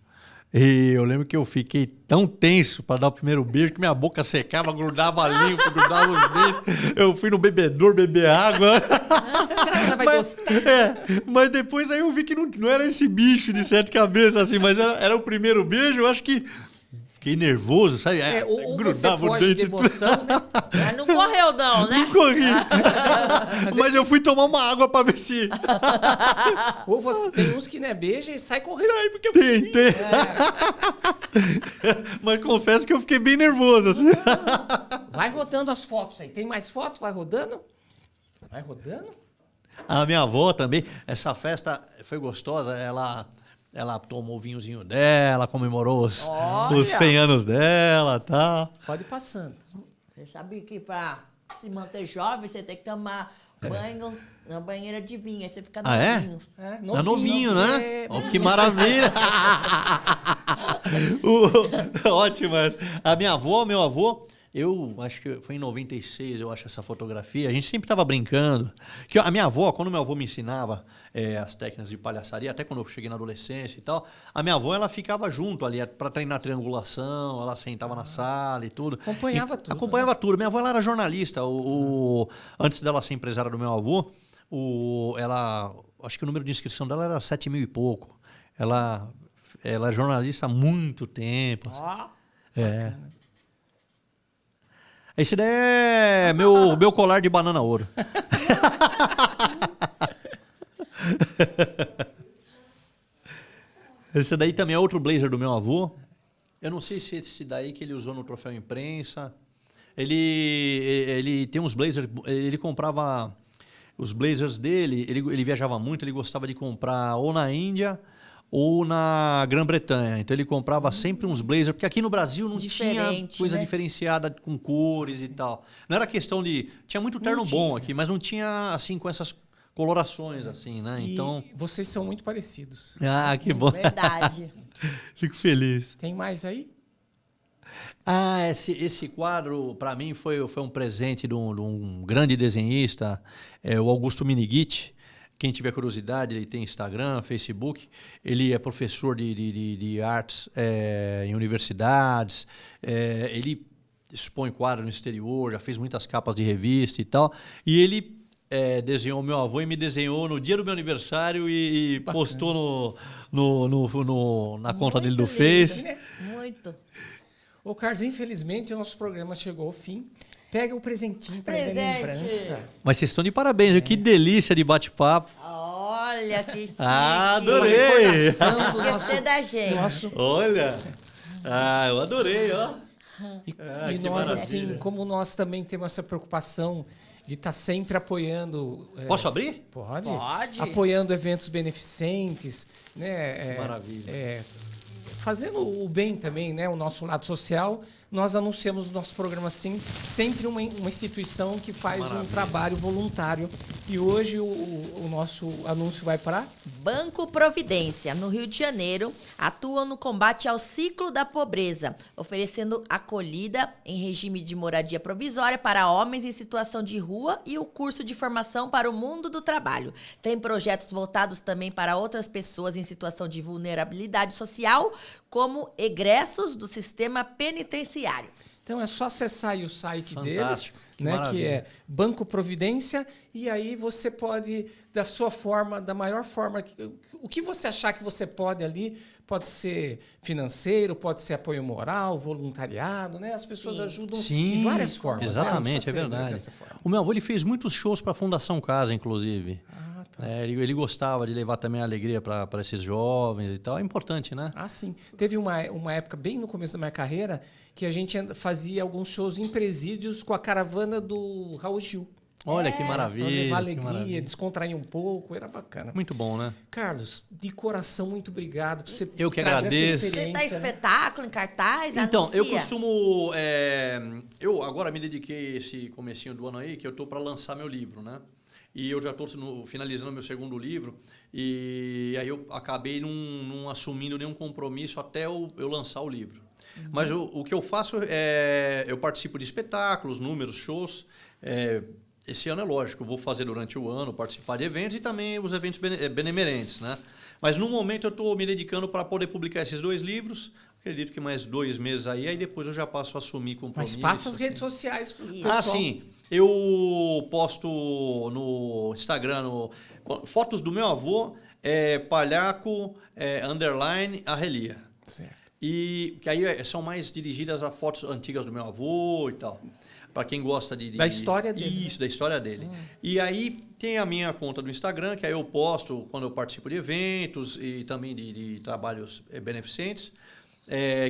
E eu lembro que eu fiquei tão tenso para dar o primeiro beijo que minha boca secava, grudava a língua, grudava os dentes. Eu fui no bebedouro beber água. Será que ela vai gostar? Mas depois aí eu vi que não era esse bicho de 7 cabeças assim, mas era o primeiro beijo. Eu acho que fiquei nervoso, sabe? Ou você Grudava o foge dente. de emoção, né? Mas não correu, não, né? Não corri. Mas eu fui tomar uma água para ver se... Ou você tem uns que né, beija e sai correndo. Ai, porque eu... Tem. Mas confesso que eu fiquei bem nervoso. Assim. Vai rodando as fotos aí. Tem mais fotos? Vai rodando? Vai rodando? A minha avó também, essa festa foi gostosa, ela tomou o vinhozinho dela, comemorou os 100 anos dela e tal. Pode ir passando. Você sabe que para se manter jovem, você tem que tomar banho na banheira de vinho. Aí você fica novinho. Tá novinho, né? Oh, que maravilha! Ótimo. A minha avó, meu avô, eu acho que foi em 96, eu acho, essa fotografia. A gente sempre estava brincando. Que a minha avó, quando meu avô me ensinava as técnicas de palhaçaria, até quando eu cheguei na adolescência e tal, a minha avó, ela ficava junto ali para treinar triangulação, ela sentava na sala e tudo. Acompanhava tudo. Acompanhava tudo. Minha avó, ela era jornalista. Antes dela ser empresária do meu avô, acho que o número de inscrição dela era 7 mil e pouco. Ela é jornalista há muito tempo. Assim. Esse daí é meu colar de banana ouro. Esse daí também é outro blazer do meu avô. Eu não sei se esse daí que ele usou no troféu imprensa. Ele tem uns blazers, ele comprava os blazers dele, ele viajava muito, ele gostava de comprar ou na Índia ou na Grã-Bretanha. Então ele comprava sempre uns blazers, porque aqui no Brasil não tinha coisa diferenciada com cores e tal. Não era questão de... Tinha muito terno bom aqui, mas não tinha assim com essas colorações assim, né? Então... vocês são muito parecidos. Ah, que bom. Verdade. Fico feliz. Tem mais aí? Esse quadro, para mim, foi um presente de um grande desenhista, o Augusto Miniguit. Quem tiver curiosidade, ele tem Instagram, Facebook. Ele é professor de artes em universidades. Ele expõe quadro no exterior, já fez muitas capas de revista e tal. E ele desenhou o meu avô e me desenhou no dia do meu aniversário e postou na conta dele do Face. Né? Muito. Ô, Carlos, infelizmente o nosso programa chegou ao fim. Pega o presentinho para lembrança. Mas vocês estão de parabéns, que delícia de bate-papo. Olha que chique. Adorei! Esquecer da gente. Olha! Eu adorei, ó. E nós, assim, como nós também temos essa preocupação de estar sempre apoiando... Posso abrir? Pode. Apoiando eventos beneficentes, né? Maravilha. Fazendo o bem também, né? O nosso lado social. Nós anunciamos o nosso programa assim, sempre uma instituição que faz um trabalho voluntário. E hoje o nosso anúncio vai para... Banco Providência, no Rio de Janeiro, atua no combate ao ciclo da pobreza, oferecendo acolhida em regime de moradia provisória para homens em situação de rua e o curso de formação para o mundo do trabalho. Tem projetos voltados também para outras pessoas em situação de vulnerabilidade social, como egressos do sistema penitenciário. Então é só acessar aí o site Fantástico, deles, né, que é Banco Providência, e aí você pode, da sua forma, da maior forma, o que você achar que você pode ali, pode ser financeiro, pode ser apoio moral, voluntariado, né? As pessoas ajudam de várias formas. Exatamente, né? é verdade. O meu avô ele fez muitos shows para a Fundação Casa, inclusive. Ele gostava de levar também a alegria para esses jovens e tal. É importante, né? Sim. Teve uma época, bem no começo da minha carreira, que a gente fazia alguns shows em presídios com a caravana do Raul Gil. Olha que maravilha. Para levar alegria, descontrair um pouco, era bacana. Muito bom, né? Carlos, de coração, muito obrigado por você Eu que agradeço. Você dá espetáculo em cartaz? Então, anuncia. eu costumo... eu agora me dediquei esse comecinho do ano aí, que eu estou para lançar meu livro, né? E eu já estou finalizando meu segundo livro e aí eu acabei não assumindo nenhum compromisso até eu lançar o livro. Mas o que eu faço eu participo de espetáculos, números, shows. Esse ano é lógico, eu vou fazer durante o ano, participar de eventos e também os eventos benemerentes, né? Mas no momento eu estou me dedicando para poder publicar esses 2 livros. Acredito que mais 2 meses aí depois eu já passo a assumir compromissos. Mas passa as assim. redes sociais pro Isso. pessoal. Sim. Eu posto no Instagram fotos do meu avô, Palhaco, _ Arrelia. Certo. E que aí são mais dirigidas a fotos antigas do meu avô e tal. Para quem gosta Da história dele. Isso, da história dele. E aí tem a minha conta do Instagram, que aí eu posto quando eu participo de eventos e também de trabalhos beneficentes,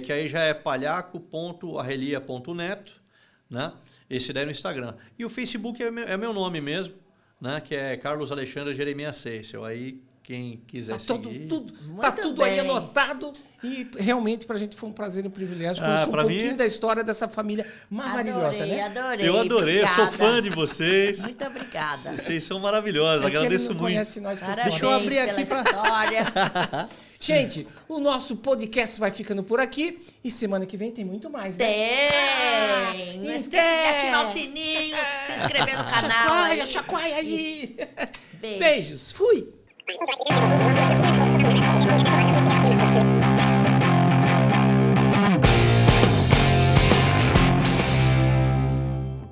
que aí já é palhaco.arrelia.neto, né? Esse daí no Instagram. E o Facebook é meu nome mesmo, né? Que é Carlos Alexandre Jeremias Seisel. Aí quem quiser seguir... Tá Muito tudo aí bem. anotado. E realmente pra gente foi um prazer e um privilégio conhecer um pra mim pouquinho da história dessa família maravilhosa, né? Adorei. Eu adorei, eu sou Obrigada. fã de vocês. Muito obrigada. Vocês são maravilhosos, É que ele agradeço não muito. conhece nós por Parabéns fora. eu abrir pela aqui pra- história. Gente, o nosso podcast vai ficando por aqui. E semana que vem tem muito mais, né? Tem! Não esqueça de ativar o sininho, se inscrever no canal. Chacoalha, aí. chacoalha aí. Beijo. Beijos. Fui.